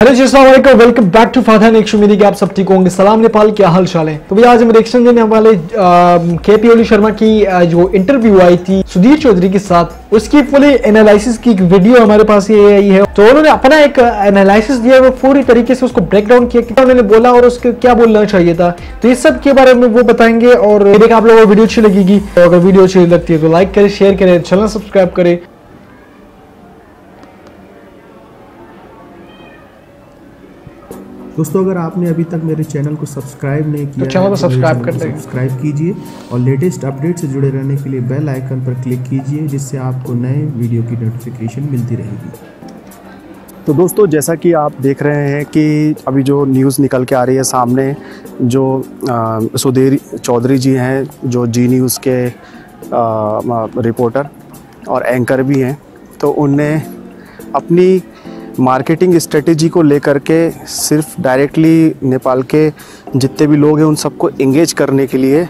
Hello जी, अस्सलाम वालेकुम, welcome back to father नेक्शन। उम्मीद है कि आप सब ठीक होंगे। सलाम नेपाल, क्या हाल चाल है। तो भैया आज हम रिएक्शन देने वाले केपी ओली शर्मा की जो इंटरव्यू आई थी सुधीर चौधरी के साथ, उसकी फुली एनालिसिस की एक वीडियो हमारे पास ये आई है। तो उन्होंने अपना एक एनालिसिस दिया, वो पूरी तरीके से उसको ब्रेक डाउन किया, क्या उन्होंने बोला और उसके क्या बोलना चाहिए था। तो इस सब के बारे में वो बताएंगे और आप लोगों को वीडियो अच्छी लगेगी। तो अगर वीडियो अच्छी लगती है तो लाइक करें, शेयर करें, चैनल सब्सक्राइब करें। दोस्तों, अगर आपने अभी तक मेरे चैनल को सब्सक्राइब नहीं किया तो चैनल को सब्सक्राइब कर दें, सब्सक्राइब कीजिए और लेटेस्ट अपडेट से जुड़े रहने के लिए बेल आइकन पर क्लिक कीजिए, जिससे आपको नए वीडियो की नोटिफिकेशन मिलती रहेगी। तो दोस्तों, जैसा कि आप देख रहे हैं कि अभी जो न्यूज़ निकल के आ रही है सामने, जो सुधीर चौधरी जी हैं, जो जी न्यूज़ के रिपोर्टर और एंकर भी हैं, तो उनने अपनी मार्केटिंग स्ट्रेटेजी को लेकर के सिर्फ डायरेक्टली नेपाल के जितने भी लोग हैं उन सबको एंगेज करने के लिए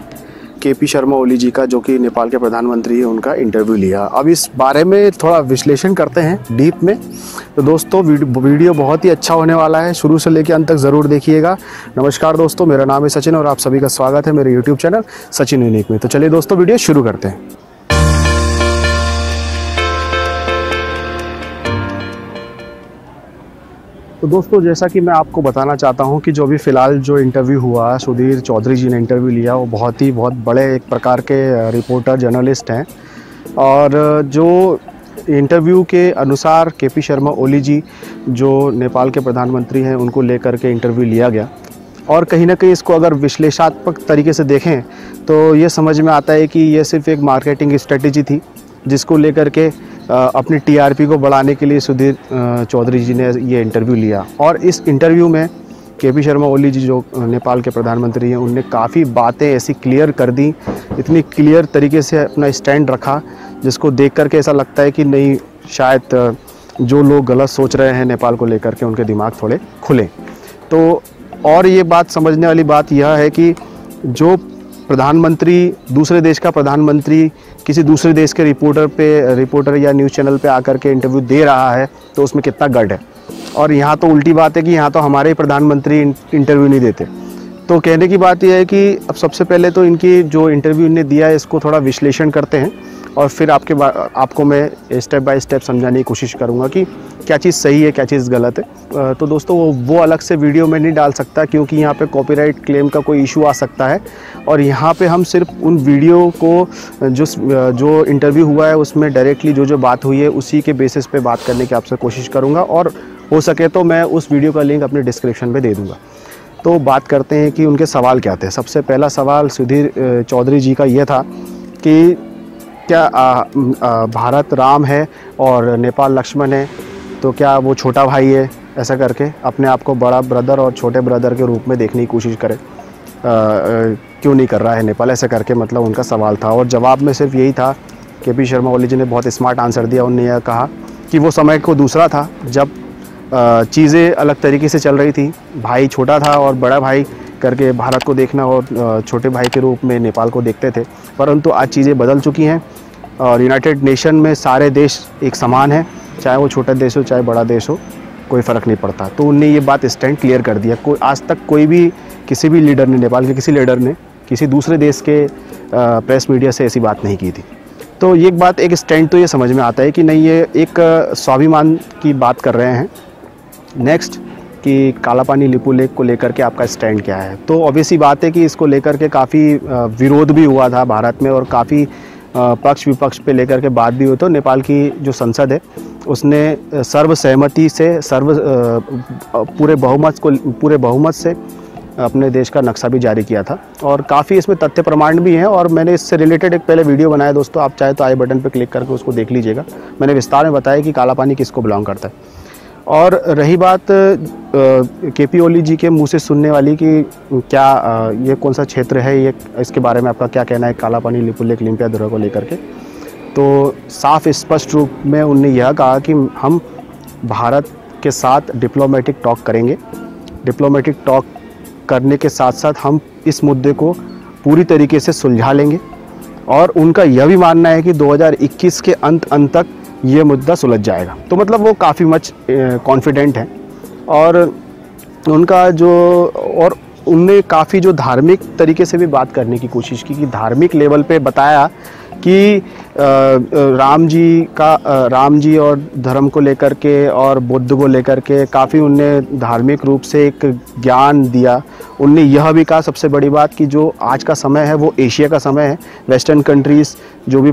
केपी शर्मा ओली जी का, जो कि नेपाल के प्रधानमंत्री हैं, उनका इंटरव्यू लिया। अब इस बारे में थोड़ा विश्लेषण करते हैं डीप में। तो दोस्तों, वीडियो बहुत ही अच्छा होने वाला है, शुरू से लेकर अंत तक ज़रूर देखिएगा। नमस्कार दोस्तों, मेरा नाम है सचिन और आप सभी का स्वागत है मेरे यूट्यूब चैनल सचिन यूनिक में। तो चलिए दोस्तों, वीडियो शुरू करते हैं। तो दोस्तों, जैसा कि मैं आपको बताना चाहता हूं कि जो अभी फ़िलहाल जो इंटरव्यू हुआ, सुधीर चौधरी जी ने इंटरव्यू लिया, वो बहुत बड़े एक प्रकार के रिपोर्टर जर्नलिस्ट हैं। और जो इंटरव्यू के अनुसार केपी शर्मा ओली जी, जो नेपाल के प्रधानमंत्री हैं, उनको लेकर के इंटरव्यू लिया गया। और कहीं ना कहीं इसको अगर विश्लेषणात्मक तरीके से देखें तो ये समझ में आता है कि ये सिर्फ एक मार्केटिंग स्ट्रेटेजी थी, जिसको लेकर के अपनी टीआरपी को बढ़ाने के लिए सुधीर चौधरी जी ने ये इंटरव्यू लिया। और इस इंटरव्यू में केपी शर्मा ओली जी, जो नेपाल के प्रधानमंत्री हैं, उनने काफ़ी बातें ऐसी क्लियर कर दी, इतनी क्लियर तरीके से अपना स्टैंड रखा, जिसको देख करके ऐसा लगता है कि नहीं, शायद जो लोग गलत सोच रहे हैं नेपाल को लेकर के, उनके दिमाग थोड़े खुले। तो और ये बात समझने वाली बात यह है कि जो प्रधानमंत्री, दूसरे देश का प्रधानमंत्री किसी दूसरे देश के रिपोर्टर या न्यूज़ चैनल पे आकर के इंटरव्यू दे रहा है, तो उसमें कितना गट है। और यहाँ तो उल्टी बात है कि यहाँ तो हमारे प्रधानमंत्री इंटरव्यू नहीं देते। तो कहने की बात यह है कि अब सबसे पहले तो इनकी जो इंटरव्यू इन्हें दिया है, इसको थोड़ा विश्लेषण करते हैं और फिर आपको मैं स्टेप बाय स्टेप समझाने की कोशिश करूँगा कि क्या चीज़ सही है, क्या चीज़ गलत है। तो दोस्तों, वो अलग से वीडियो में नहीं डाल सकता, क्योंकि यहाँ पे कॉपीराइट क्लेम का कोई इशू आ सकता है। और यहाँ पे हम सिर्फ उन वीडियो को, जो इंटरव्यू हुआ है, उसमें डायरेक्टली जो बात हुई है, उसी के बेसिस पे बात करने की आपसे कोशिश करूँगा। और हो सके तो मैं उस वीडियो का लिंक अपने डिस्क्रिप्शन में दे दूँगा। तो बात करते हैं कि उनके सवाल क्या थे। सबसे पहला सवाल सुधीर चौधरी जी का ये था कि क्या भारत राम है और नेपाल लक्ष्मण है, तो क्या वो छोटा भाई है, ऐसा करके अपने आप को बड़ा ब्रदर और छोटे ब्रदर के रूप में देखने की कोशिश करे, क्यों नहीं कर रहा है नेपाल, ऐसा करके मतलब उनका सवाल था। और जवाब में सिर्फ यही था, केपी शर्मा ओली जी ने बहुत स्मार्ट आंसर दिया। उन्होंने यह कहा कि वो समय को दूसरा था, जब चीज़ें अलग तरीके से चल रही थी, भाई छोटा था और बड़ा भाई करके भारत को देखना और छोटे भाई के रूप में नेपाल को देखते थे। परंतु आज चीज़ें बदल चुकी हैं और यूनाइटेड नेशन में सारे देश एक समान हैं, चाहे वो छोटा देश हो चाहे बड़ा देश हो, कोई फ़र्क नहीं पड़ता। तो उनने ये बात स्टैंड क्लियर कर दिया। कोई आज तक कोई भी किसी भी लीडर ने, नेपाल के किसी लीडर ने किसी दूसरे देश के प्रेस मीडिया से ऐसी बात नहीं की थी। तो ये एक बात, एक स्टैंड तो ये समझ में आता है कि नहीं, ये एक स्वाभिमान की बात कर रहे हैं। नेक्स्ट कि कालापानी लिपु लेक को लेकर के आपका स्टैंड क्या है। तो ऑब्वियस ही बात है कि इसको लेकर के काफ़ी विरोध भी हुआ था भारत में और काफ़ी पक्ष विपक्ष पे लेकर के बात भी हुई। तो नेपाल की जो संसद है, उसने सर्वसहमति से पूरे बहुमत से अपने देश का नक्शा भी जारी किया था। और काफ़ी इसमें तथ्य प्रमाण भी हैं और मैंने इससे रिलेटेड एक पहले वीडियो बनाया दोस्तों, आप चाहे तो आई बटन पे क्लिक करके उसको देख लीजिएगा। मैंने विस्तार में बताया कि कालापानी किसको बिलोंग करता है। और रही बात केपी ओली जी के मुंह से सुनने वाली कि क्या ये कौन सा क्षेत्र है, ये इसके बारे में आपका क्या कहना है, कालापानी लिपु लेक लिम्पियाधुरा को लेकर के। तो साफ स्पष्ट रूप में उन्होंने यह कहा कि हम भारत के साथ डिप्लोमेटिक टॉक करेंगे। डिप्लोमेटिक टॉक करने के साथ साथ हम इस मुद्दे को पूरी तरीके से सुलझा लेंगे। और उनका यह भी मानना है कि 2021 के अंत तक ये मुद्दा सुलझ जाएगा। तो मतलब वो काफ़ी मच कॉन्फिडेंट हैं और उनका जो और उनने काफ़ी जो धार्मिक तरीके से भी बात करने की कोशिश की, कि धार्मिक लेवल पे बताया कि राम जी और धर्म को लेकर के और बुद्ध को लेकर के काफ़ी उनने धार्मिक रूप से एक ज्ञान दिया। उनने यह भी कहा सबसे बड़ी बात कि जो आज का समय है वो एशिया का समय है। वेस्टर्न कंट्रीज़ जो भी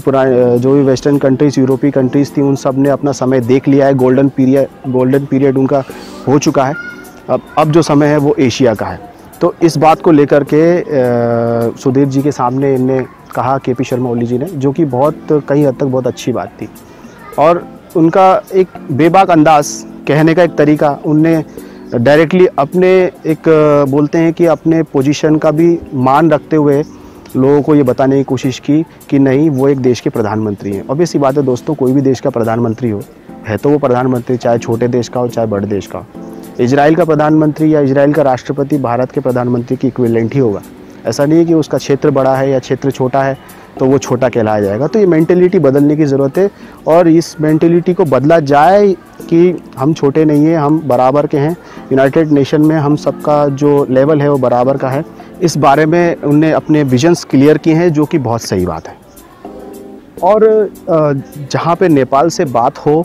वेस्टर्न कंट्रीज़, यूरोपीय कंट्रीज़ थी, उन सब ने अपना समय देख लिया है। गोल्डन पीरियड उनका हो चुका है। अब जो समय है वो एशिया का है। तो इस बात को लेकर के सुधीर जी के सामने इनने कहा केपी शर्मा ओली जी ने, जो कि कई हद तक बहुत अच्छी बात थी। और उनका एक बेबाक अंदाज कहने का एक तरीका, उनने डायरेक्टली अपने एक बोलते हैं कि अपने पोजीशन का भी मान रखते हुए लोगों को ये बताने की कोशिश की कि नहीं, वो एक देश के प्रधानमंत्री हैं। ऑब्वियस सी बात है दोस्तों, कोई भी देश का प्रधानमंत्री है तो वो प्रधानमंत्री चाहे छोटे देश का हो चाहे बड़े देश का हो। इजराइल का प्रधानमंत्री या इजराइल का राष्ट्रपति भारत के प्रधानमंत्री की इक्विवेलेंट ही होगा। ऐसा नहीं है कि उसका क्षेत्र बड़ा है या क्षेत्र छोटा है तो वो छोटा कहलाया जाएगा। तो ये मेंटेलिटी बदलने की ज़रूरत है, और इस मेंटेलिटी को बदला जाए कि हम छोटे नहीं हैं, हम बराबर के हैं। यूनाइटेड नेशन में हम सबका जो लेवल है वो बराबर का है। इस बारे में उनने अपने विजन्स क्लियर किए हैं, जो कि बहुत सही बात है। और जहाँ पे नेपाल से बात हो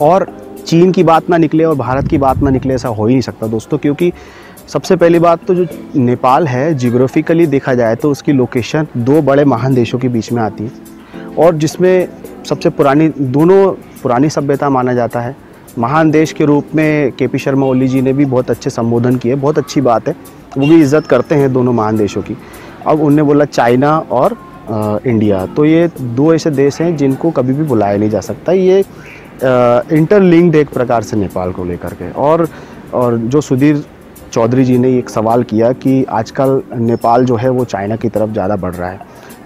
और चीन की बात ना निकले और भारत की बात ना निकले, ऐसा हो ही नहीं सकता दोस्तों। क्योंकि सबसे पहली बात तो जो नेपाल है, जियोग्राफिकली देखा जाए तो उसकी लोकेशन दो बड़े महान देशों के बीच में आती है, और जिसमें सबसे पुरानी सभ्यता माना जाता है। महान देश के रूप में केपी शर्मा ओली जी ने भी बहुत अच्छे संबोधन किए, बहुत अच्छी बात है। वो भी इज़्ज़त करते हैं दोनों महान देशों की। अब उनने बोला चाइना और इंडिया, तो ये दो ऐसे देश हैं जिनको कभी भी बुलाया नहीं जा सकता। ये इंटरलिंक्ड एक प्रकार से नेपाल को लेकर के। और जो सुधीर चौधरी जी ने एक सवाल किया कि आजकल नेपाल जो है वो चाइना की तरफ ज़्यादा बढ़ रहा है,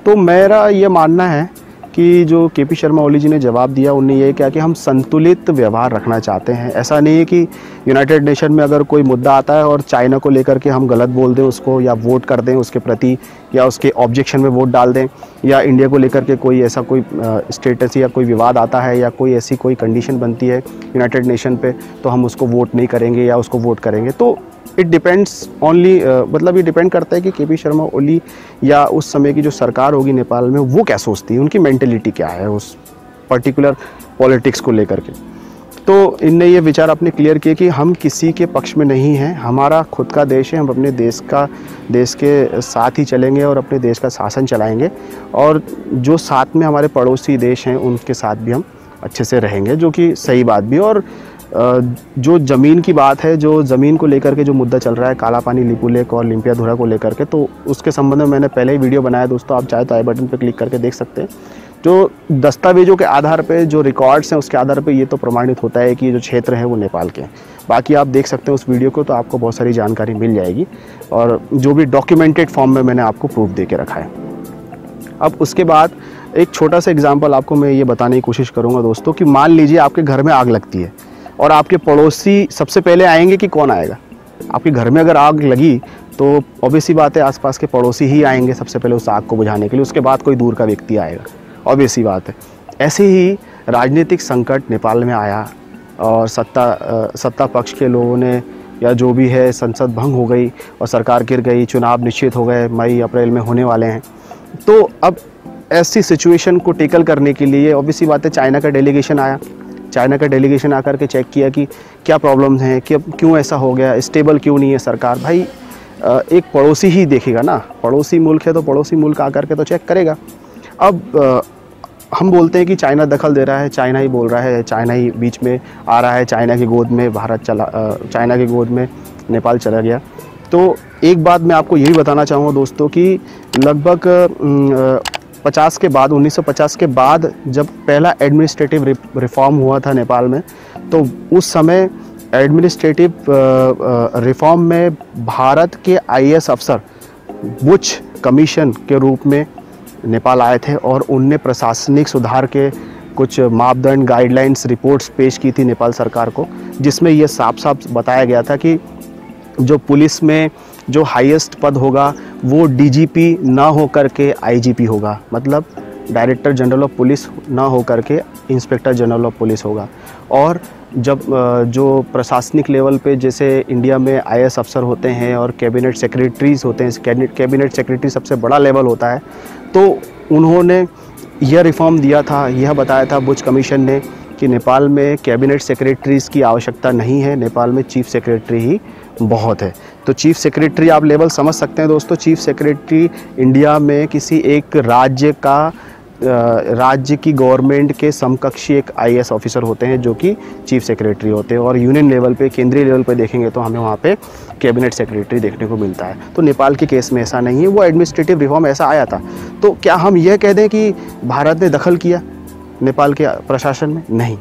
तो मेरा ये मानना है कि जो केपी शर्मा ओली जी ने जवाब दिया, उन्होंने ये कहा कि हम संतुलित व्यवहार रखना चाहते हैं। ऐसा नहीं है कि यूनाइटेड नेशन में अगर कोई मुद्दा आता है और चाइना को लेकर के हम गलत बोल दें उसको, या वोट कर दें उसके प्रति, या उसके ऑब्जेक्शन में वोट डाल दें, या इंडिया को लेकर के कोई ऐसा कोई स्टेटस या कोई विवाद आता है या कोई ऐसी कोई कंडीशन बनती है यूनाइटेड नेशन पे, तो हम उसको वोट नहीं करेंगे या उसको वोट करेंगे। तो इट डिपेंड्स ओनली, मतलब ये डिपेंड करता है कि केपी शर्मा ओली या उस समय की जो सरकार होगी नेपाल में वो क्या सोचती है, उनकी मेंटेलिटी क्या है उस पर्टिकुलर पॉलिटिक्स को लेकर के। तो इनने ये विचार अपने क्लियर किए कि हम किसी के पक्ष में नहीं हैं, हमारा खुद का देश है, हम अपने देश के साथ ही चलेंगे और अपने देश का शासन चलाएंगे, और जो साथ में हमारे पड़ोसी देश हैं उनके साथ भी हम अच्छे से रहेंगे, जो कि सही बात भी। और जो ज़मीन की बात है, जो ज़मीन को लेकर के जो मुद्दा चल रहा है, काला पानी लिपुलेख और लिम्पियाधुरा को लेकर के, तो उसके संबंध में मैंने पहले ही वीडियो बनाया दोस्तों, आप चाहे तो आई बटन पर क्लिक करके देख सकते हैं। जो दस्तावेजों के आधार पे, जो रिकॉर्ड्स हैं उसके आधार पे ये तो प्रमाणित होता है कि जो क्षेत्र है वो नेपाल के हैं। बाकी आप देख सकते हैं उस वीडियो को, तो आपको बहुत सारी जानकारी मिल जाएगी, और जो भी डॉक्यूमेंटेड फॉर्म में मैंने आपको प्रूफ दे के रखा है। अब उसके बाद एक छोटा सा एग्जाम्पल आपको मैं ये बताने की कोशिश करूँगा दोस्तों, कि मान लीजिए आपके घर में आग लगती है और आपके पड़ोसी सबसे पहले आएंगे कि कौन आएगा? आपके घर में अगर आग लगी तो ऑब्वियस सी बात है आसपास के पड़ोसी ही आएंगे सबसे पहले उस आग को बुझाने के लिए, उसके बाद कोई दूर का व्यक्ति आएगा, ऑब्वियस सी बात है। ऐसे ही राजनीतिक संकट नेपाल में आया और सत्ता पक्ष के लोगों ने, या जो भी है, संसद भंग हो गई और सरकार गिर गई, चुनाव निश्चित हो गए, मई अप्रैल में होने वाले हैं। तो अब ऐसी सिचुएशन को टेकल करने के लिए ऑब्वियस सी बात है चाइना का डेलीगेशन आया। चाइना का डेलीगेशन आकर के चेक किया कि क्या प्रॉब्लम्स हैं, क्यों ऐसा हो गया, स्टेबल क्यों नहीं है सरकार। भाई एक पड़ोसी ही देखेगा ना, पड़ोसी मुल्क है तो पड़ोसी मुल्क आकर के तो चेक करेगा। अब हम बोलते हैं कि चाइना दखल दे रहा है, चाइना ही बोल रहा है, चाइना ही बीच में आ रहा है, चाइना की गोद में चाइना की गोद में नेपाल चला गया। तो एक बात मैं आपको यही बताना चाहूँगा दोस्तों कि लगभग 1950 के बाद जब पहला एडमिनिस्ट्रेटिव रिफॉर्म हुआ था नेपाल में, तो उस समय एडमिनिस्ट्रेटिव रिफॉर्म में भारत के IAS अफसर बुच कमीशन के रूप में नेपाल आए थे, और उनने प्रशासनिक सुधार के कुछ मापदंड, गाइडलाइंस, रिपोर्ट्स पेश की थी नेपाल सरकार को, जिसमें ये साफ साफ बताया गया था कि जो पुलिस में जो हाईएस्ट पद होगा वो DGP ना हो करके IGP होगा। मतलब डायरेक्टर जनरल ऑफ पुलिस ना हो करके इंस्पेक्टर जनरल ऑफ पुलिस होगा। और जब जो प्रशासनिक लेवल पे जैसे इंडिया में IAS अफसर होते हैं और कैबिनेट सेक्रेटरीज होते हैं, कैबिनेट सेक्रेटरी सबसे बड़ा लेवल होता है, तो उन्होंने यह रिफॉर्म दिया था, यह बताया था बुश कमीशन ने कि नेपाल में कैबिनेट सेक्रेटरीज़ की आवश्यकता नहीं है, नेपाल में चीफ सेक्रेटरी ही बहुत है। तो चीफ सेक्रेटरी आप लेवल समझ सकते हैं दोस्तों। चीफ सेक्रेटरी इंडिया में किसी एक राज्य की गवर्नमेंट के समकक्षी एक IAS ऑफिसर होते हैं जो कि चीफ सेक्रेटरी होते हैं। और यूनियन लेवल पे, केंद्रीय लेवल पे देखेंगे तो हमें वहाँ पे कैबिनेट सेक्रेटरी देखने को मिलता है। तो नेपाल के केस में ऐसा नहीं है, वो एडमिनिस्ट्रेटिव रिफॉर्म ऐसा आया था। तो क्या हम यह कह दें कि भारत ने दखल किया नेपाल के प्रशासन में? नहीं,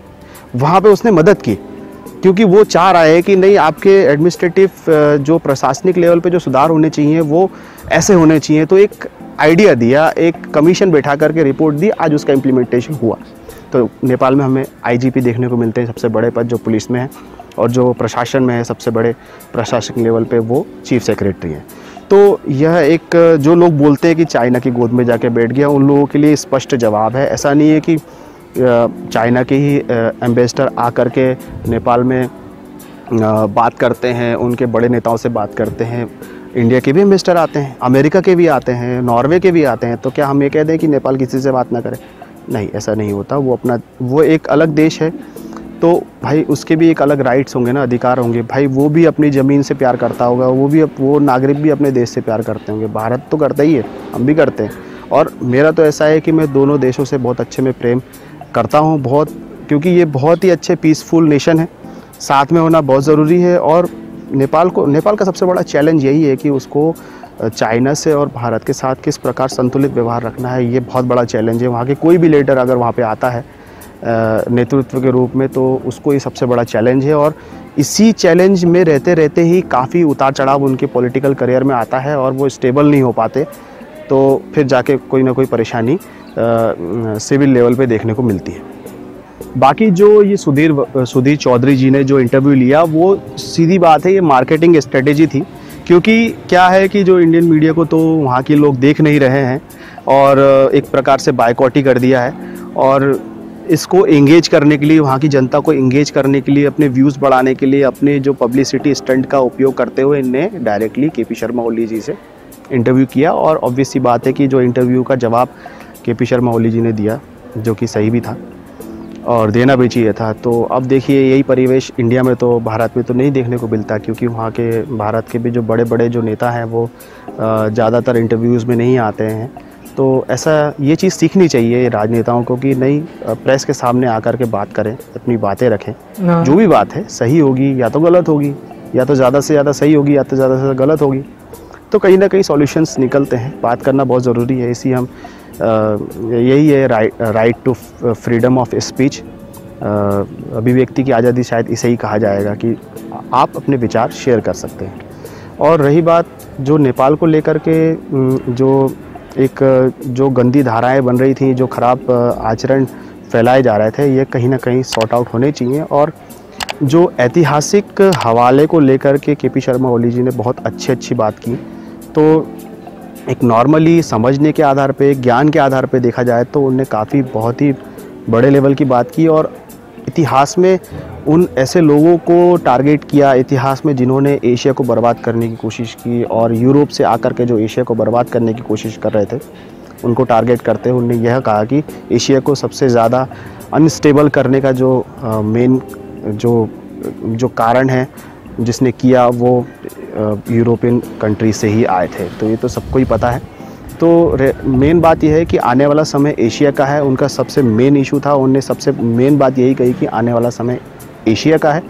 वहाँ पे उसने मदद की, क्योंकि वो चाह रहा है कि नहीं, आपके एडमिनिस्ट्रेटिव जो प्रशासनिक लेवल पे जो सुधार होने चाहिए वो ऐसे होने चाहिए। तो एक आइडिया दिया, एक कमीशन बैठा करके रिपोर्ट दी, आज उसका इम्प्लीमेंटेशन हुआ। तो नेपाल में हमें IGP देखने को मिलते हैं, सबसे बड़े पद जो पुलिस में है, और जो प्रशासन में है सबसे बड़े प्रशासनिक लेवल पे वो चीफ सेक्रेटरी हैं। तो यह एक, जो लोग बोलते हैं कि चाइना की गोद में जाके बैठ गया, उन लोगों के लिए स्पष्ट जवाब है। ऐसा नहीं है कि चाइना के ही एम्बेसडर आकर के नेपाल में बात करते हैं, उनके बड़े नेताओं से बात करते हैं। इंडिया के भी एम्बेसडर आते हैं, अमेरिका के भी आते हैं, नॉर्वे के भी आते हैं। तो क्या हम ये कह दें कि नेपाल किसी से बात ना करे? नहीं, ऐसा नहीं होता। वो एक अलग देश है, तो भाई उसके भी एक अलग राइट्स होंगे ना, अधिकार होंगे। भाई वो भी अपनी ज़मीन से प्यार करता होगा, वो नागरिक भी अपने देश से प्यार करते होंगे। भारत तो करता ही है, हम भी करते हैं। और मेरा तो ऐसा है कि मैं दोनों देशों से बहुत अच्छे में प्रेम करता हूँ, बहुत, क्योंकि ये बहुत ही अच्छे पीसफुल नेशन है, साथ में होना बहुत ज़रूरी है। और नेपाल का सबसे बड़ा चैलेंज यही है कि उसको चाइना से और भारत के साथ किस प्रकार संतुलित व्यवहार रखना है, ये बहुत बड़ा चैलेंज है। वहाँ के कोई भी लीडर अगर वहाँ पे आता है नेतृत्व के रूप में, तो उसको ये सबसे बड़ा चैलेंज है। और इसी चैलेंज में रहते रहते ही काफ़ी उतार चढ़ाव उनके पॉलिटिकल करियर में आता है और वो स्टेबल नहीं हो पाते, तो फिर जाके कोई ना कोई परेशानी सिविल लेवल पे देखने को मिलती है। बाकी जो ये सुधीर चौधरी जी ने जो इंटरव्यू लिया, वो सीधी बात है, ये मार्केटिंग स्ट्रेटेजी थी। क्योंकि क्या है कि जो इंडियन मीडिया को तो वहाँ के लोग देख नहीं रहे हैं और एक प्रकार से बायकॉट ही कर दिया है। और इसको एंगेज करने के लिए, वहाँ की जनता को एंगेज करने के लिए, अपने व्यूज़ बढ़ाने के लिए, अपने जो पब्लिसिटी स्टंट का उपयोग करते हुए इनने डायरेक्टली KP शर्मा ओली जी से इंटरव्यू किया। और ऑब्वियस सी बात है कि जो इंटरव्यू का जवाब KP शर्मा ओली जी ने दिया, जो कि सही भी था और देना भी चाहिए था। तो अब देखिए, यही परिवेश इंडिया में तो, भारत में तो नहीं देखने को मिलता, क्योंकि वहाँ के भारत के भी जो बड़े बड़े जो नेता हैं वो ज़्यादातर इंटरव्यूज़ में नहीं आते हैं। तो ऐसा, ये चीज़ सीखनी चाहिए राजनेताओं को कि नहीं, प्रेस के सामने आकर के बात करें, अपनी बातें रखें। जो भी बात है सही होगी या तो गलत होगी, या तो ज़्यादा से ज़्यादा सही होगी या तो ज़्यादा से ज़्यादा गलत होगी, तो कहीं ना कहीं सॉल्यूशंस निकलते हैं। बात करना बहुत ज़रूरी है। इसी हम यही है right to freedom of speech, अभिव्यक्ति की आज़ादी, शायद इसे ही कहा जाएगा कि आप अपने विचार शेयर कर सकते हैं। और रही बात जो नेपाल को लेकर के, जो गंदी धाराएं बन रही थी, जो ख़राब आचरण फैलाए जा रहे थे, ये कहीं ना कहीं सॉर्ट आउट होने चाहिए। और जो ऐतिहासिक हवाले को लेकर के KP शर्मा ओली जी ने बहुत अच्छी बात की। तो एक नॉर्मली समझने के आधार पे, ज्ञान के आधार पे देखा जाए तो उनने बहुत ही बड़े लेवल की बात की और इतिहास में उन ऐसे लोगों को टारगेट किया, इतिहास में जिन्होंने एशिया को बर्बाद करने की कोशिश की और यूरोप से आकर के जो एशिया को बर्बाद करने की कोशिश कर रहे थे, उनको टारगेट करते हुए उन्होंने यह कहा कि एशिया को सबसे ज़्यादा अनस्टेबल करने का जो मेन जो कारण है जिसने किया, वो यूरोपियन कंट्री से ही आए थे। तो ये तो सबको ही पता है। तो मेन बात यह है कि आने वाला समय एशिया का है। उनका सबसे मेन इशू था, उनने सबसे मेन बात यही कही कि आने वाला समय एशिया का है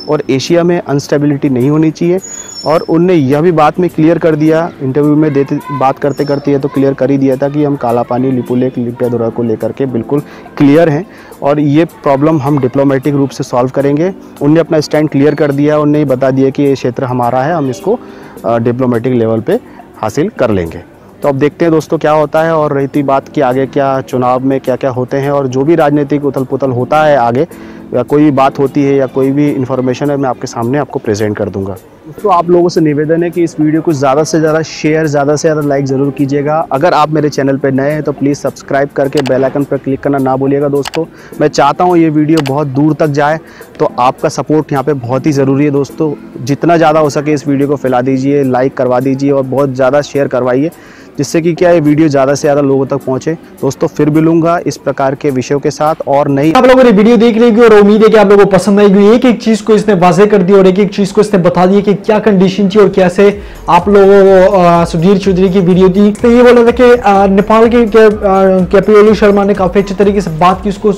और एशिया में अनस्टेबिलिटी नहीं होनी चाहिए। और उनने यह भी बात में क्लियर कर दिया, इंटरव्यू में बात करते करते ये तो क्लियर कर ही दिया था कि हम काला पानी, लिपुलेख, लिपियादुरा को लेकर के बिल्कुल क्लियर हैं और ये प्रॉब्लम हम डिप्लोमेटिक रूप से सॉल्व करेंगे। उनने अपना स्टैंड क्लियर कर दिया, उनने ये बता दिया कि ये क्षेत्र हमारा है, हम इसको डिप्लोमेटिक लेवल पे हासिल कर लेंगे। तो अब देखते हैं दोस्तों क्या होता है। और रहती बात कि आगे क्या चुनाव में क्या क्या होते हैं और जो भी राजनीतिक उथल पुथल होता है आगे, या कोई भी बात होती है या कोई भी इन्फॉर्मेशन है, मैं आपके सामने आपको प्रेजेंट कर दूंगा। दोस्तों आप लोगों से निवेदन है कि इस वीडियो को ज़्यादा से ज़्यादा शेयर, ज़्यादा से ज़्यादा लाइक ज़रूर कीजिएगा। अगर आप मेरे चैनल पर नए हैं तो प्लीज़ सब्सक्राइब करके बेल आइकन पर क्लिक करना ना भूलिएगा दोस्तों। मैं चाहता हूँ ये वीडियो बहुत दूर तक जाए, तो आपका सपोर्ट यहाँ पे बहुत ही ज़रूरी है दोस्तों। जितना ज़्यादा हो सके इस वीडियो को फैला दीजिए, लाइक करवा दीजिए और बहुत ज़्यादा शेयर करवाइए, जिससे कि क्या ये वीडियो ज़्यादा से ज़्यादा लोगों तक पहुँचे। दोस्तों फिर मिलूंगा इस प्रकार के विषयों के साथ और नई। आप लोगों ने वीडियो देख ली और उम्मीद है कि आप लोगों को पसंद आएगी। एक एक चीज को इसने वाजे कर दी और एक एक चीज को इसने बता दिया कि क्या कंडीशन थी और कैसे आप लोगों को सुधीर चौधरी की वीडियो दी। तो ये बोला था कि नेपाल के केपी ओली शर्मा ने काफी अच्छे तरीके से बात की, उसको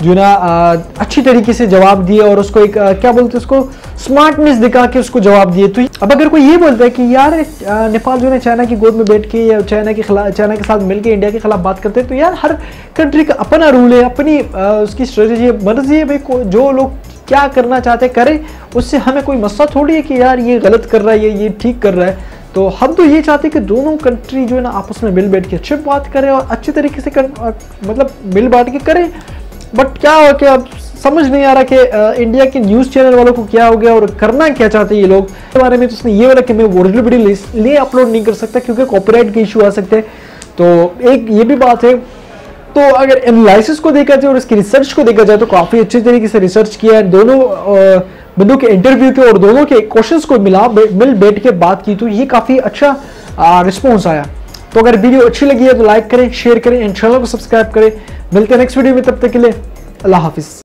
जो ना अच्छी तरीके से जवाब दिए और उसको एक क्या बोलते हैं, उसको स्मार्टनेस दिखा के उसको जवाब दिए। तो अब अगर कोई ये बोलता है कि यार नेपाल जो है चाइना की गोद में बैठ के या चाइना के साथ मिलकर इंडिया के खिलाफ बात करते हैं, तो यार हर कंट्री का अपना रूल है, अपनी उसकी स्ट्रेटेजी, मर्जी है भाई, जो लोग क्या करना चाहते हैं करें, उससे हमें कोई मसला थोड़ी है कि यार ये गलत कर रहा है, ये ठीक कर रहा है। तो हम तो ये चाहते हैं कि दोनों कंट्री जो है ना आपस में मिल बैठ के अच्छे बात करें और अच्छे तरीके से मतलब मिल बांट के करें। बट क्या हो कि अब समझ नहीं आ रहा कि इंडिया के न्यूज़ चैनल वालों को क्या हो गया और करना क्या चाहते हैं ये लोग। इसके बारे में तो उसने ये बोला कि मैं ओरिजिनल वीडियो इसलिए अपलोड नहीं कर सकता क्योंकि कॉपीराइट के इशू आ सकते हैं। तो एक ये भी बात है। तो अगर एनालिसिस को देखा जाए और इसकी रिसर्च को देखा जाए तो काफ़ी अच्छे तरीके से रिसर्च किया है, दोनों बंदों के इंटरव्यू के और दोनों के क्वेश्चंस को मिल बैठ के बात की, तो ये काफ़ी अच्छा रिस्पॉन्स आया। तो अगर वीडियो अच्छी लगी है तो लाइक करें, शेयर करें एंड चैनल को सब्सक्राइब करें। मिलते हैं नेक्स्ट वीडियो में, तब तक के लिए अल्लाह हाफिज़।